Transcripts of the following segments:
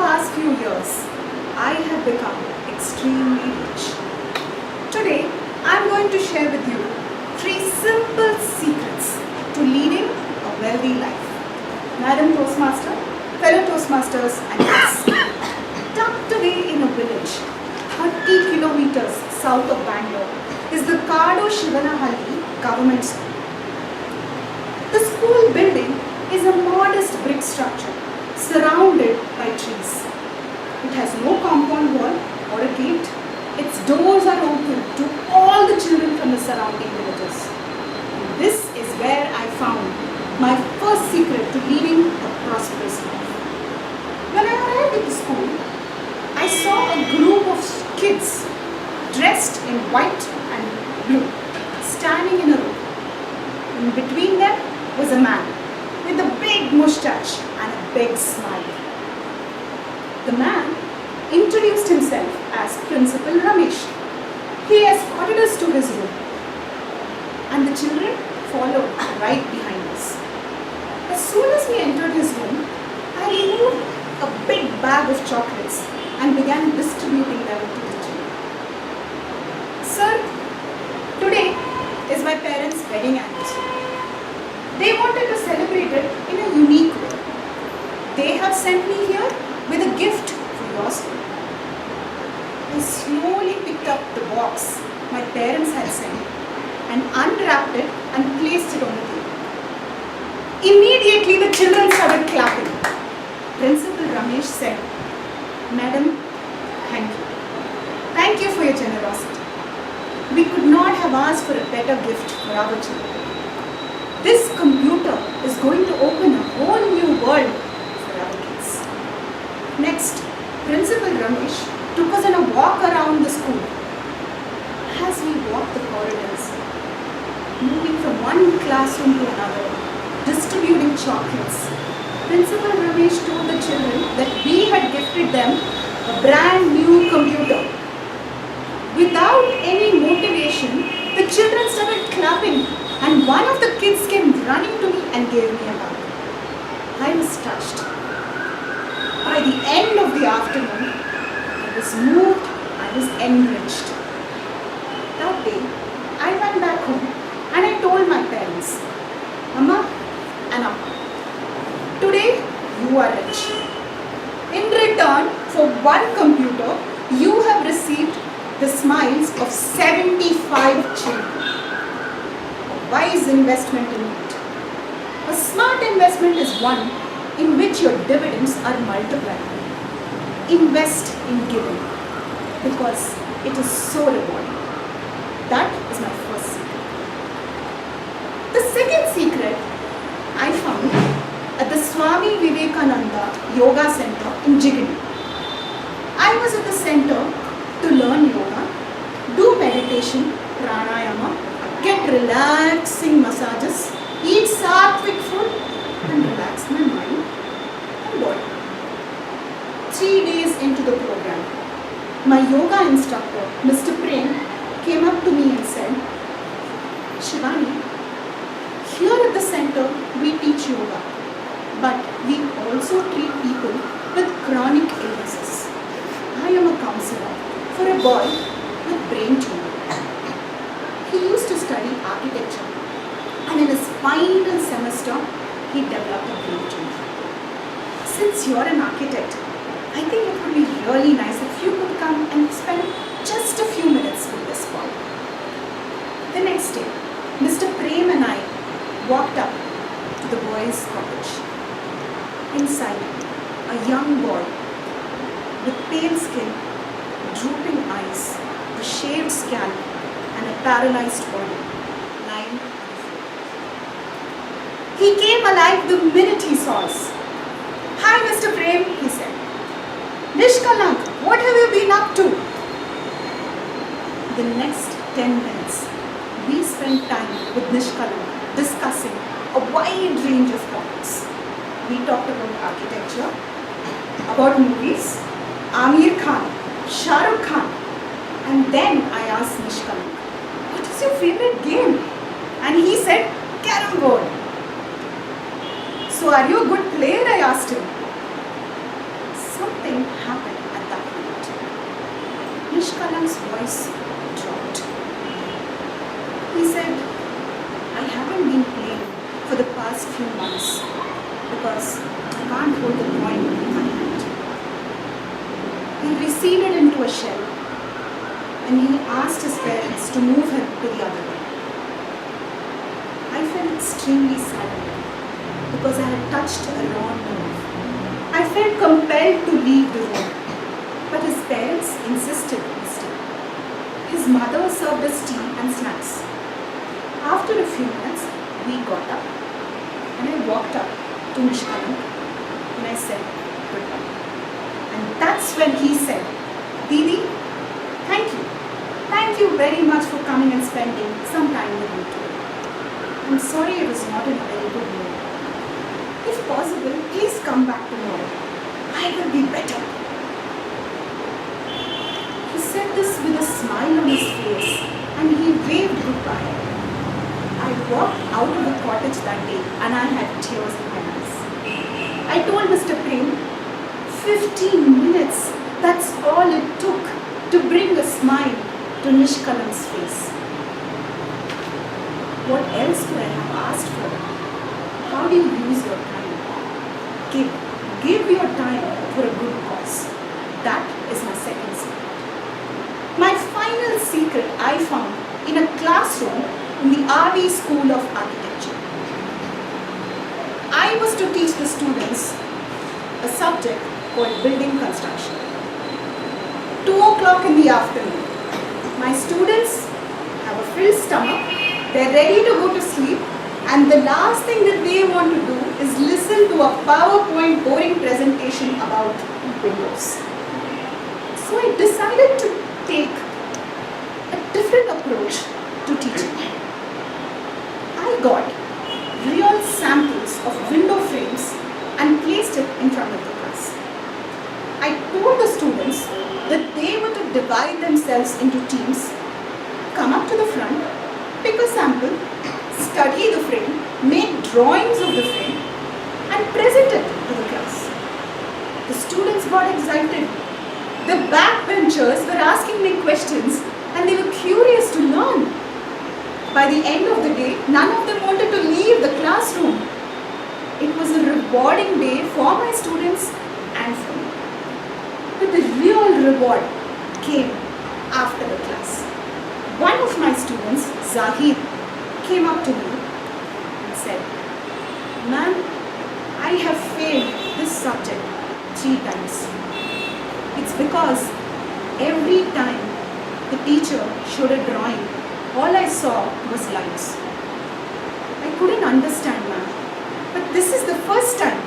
past few years, I have become extremely rich. Today, I am going to share with you 3 simple secrets to leading a wealthy life. Madam Toastmaster, fellow Toastmasters and guests, tucked away in a village 30 kilometers south of Bangalore is the Shivani government school. The school building is a modest brick structure surrounded by trees. It has no compound wall or a gate. Its doors are open to all the children from the surrounding villages. And this is where I found my first secret to leading a prosperous life. When I arrived at the school, I saw a group of kids dressed in white and blue, standing in a row. In between them was a man with a big moustache and a big smile. The man introduced himself as Principal Ramesh. He escorted us to his room, and the children followed right behind us. As soon as we entered his room, I removed a big bag of chocolates and began distributing them to the children. Sir, today is my parents' wedding anniversary. They wanted to celebrate it in a unique way. They have sent me here with a gift for your school. I slowly picked up the box my parents had sent and unwrapped it and placed it on the table. Immediately the children started clapping. Principal Ramesh said, "Madam, thank you. Thank you for your generosity. We could not have asked for a better gift for our children. This computer is going to open a whole new world for our kids." Next, Principal Ramesh took us on a walk around the school. As we walked the corridors, moving from one classroom to another, distributing chocolates, Principal Ramesh told the children that we had gifted them a brand new computer. Without any motivation, the children started clapping, and one of the kids came running to me and gave me a hug. I was touched. By the end of the afternoon, I was moved, I was enriched. That day, I went back home and I told my parents, "Amma and Appa, today you are rich. In return for one computer, you have received the smiles of 75 children. A wise investment in it. A smart investment is one in which your dividends are multiplied. Invest in giving because it is so rewarding." That is my first secret. The second secret I found at the Swami Vivekananda Yoga Center in Jigani. I was at the center to learn yoga, do meditation, pranayama, get relaxing massages, eat sattvic food and relax my mind and body. 3 days into the program, my yoga instructor, Mr. Prem, came up to me and said, "Shivani, here at the center we teach yoga, but we also treat people with chronic illnesses. I am a counselor for a boy with brain tumor. He used to study architecture, and in his final semester, he developed a brain tumor. Since you are an architect, I think it would be really nice if you could come and spend just a few minutes with this boy." The next day, Mr. Prem and I walked up to the boy's cottage. Inside, a young boy with pale skin, drooping eyes, a shaved scalp, and a paralyzed body, lying on the floor. He came alive the minute he saw us. "Hi, Mr. Prem," he said. "Nishkalank, what have you been up to?" The next 10 minutes, we spent time with Nishkalank discussing a wide range of topics. We talked about architecture, about movies, Amir Khan, Shah Rukh Khan, and then I asked Nishkalank, "What is your favorite game?" And he said, "Carrom board." "So are you a good player?" I asked him. Something Nishkalank's voice dropped. He said, I haven't been playing for the past few months because I can't hold the coin in my hand. He receded into a shell and he asked his parents to move him to the other way. I felt extremely saddened because I had touched a wrong nerve. I felt compelled to leave the room, but his parents insisted we stay. His mother served us tea and snacks. After a few minutes, we got up and I walked up to Nishkalank and I said goodbye. And that's when he said, Didi, thank you. Thank you very much for coming and spending some time with me today. I'm sorry I was not in a very good mood. If possible, please come back tomorrow. I will be better. He said this with a smile on his face and he waved goodbye. I walked out of the cottage that day and I had tears in my eyes. I told Mr. Prem, 15 minutes, that's all it took to bring a smile to Nishkalank's face. What else could I have asked for? How do you use your time? Give your time for a good cause. That is my second secret. My final secret I found in a classroom in the RV School of Architecture. I was to teach the students a subject called building construction. 2 o'clock in the afternoon. My students have a filled stomach, they're ready to go to sleep, and the last thing that they want to do is listen to a PowerPoint boring presentation about windows. So I decided to take a different approach to teaching. I got real samples of window frames and placed it in front of the class. I told the students that they were to divide themselves into teams, come up to the front, pick a sample, study the frame, make drawings of the frame and present it to the class. The students got excited. The backbenchers were asking me questions and they were curious to learn. By the end of the day, none of them wanted to leave the classroom. It was a rewarding day for my students and for me. But the real reward came after the class. One of my students, Zahid, came up to me and said, Ma'am, I have failed this subject 3 times. It's because every time the teacher showed a drawing, all I saw was lines. I couldn't understand, ma'am, but this is the first time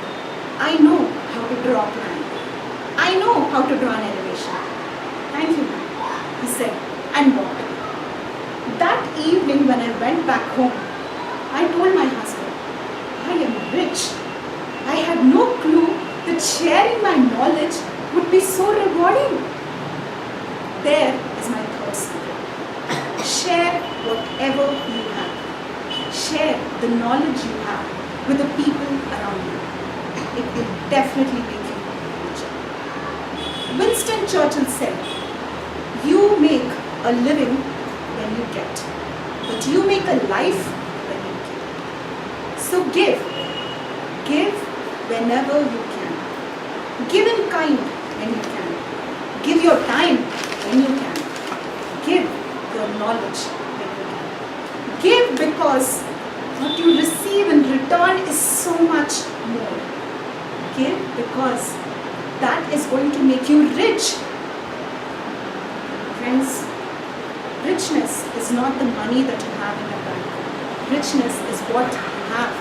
I know how to draw a plan. I know how to draw an elevation. Thank you, ma'am, he said and walked away. That evening when I went back home, I told my husband, I am rich. I had no clue that sharing my knowledge would be so rewarding. There is my third secret. Share whatever you have. Share the knowledge you have with the people around you. It will definitely make you richer. Winston Churchill said, you make a living when you get, but you make a life when you give. So give. Give whenever you can. Give in kind when you can. Give your time when you can. Give your knowledge when you can. Give because what you receive in return is so much more. Give because that is going to make you rich. Friends, richness is not the money that you have in your bank. Richness is what you have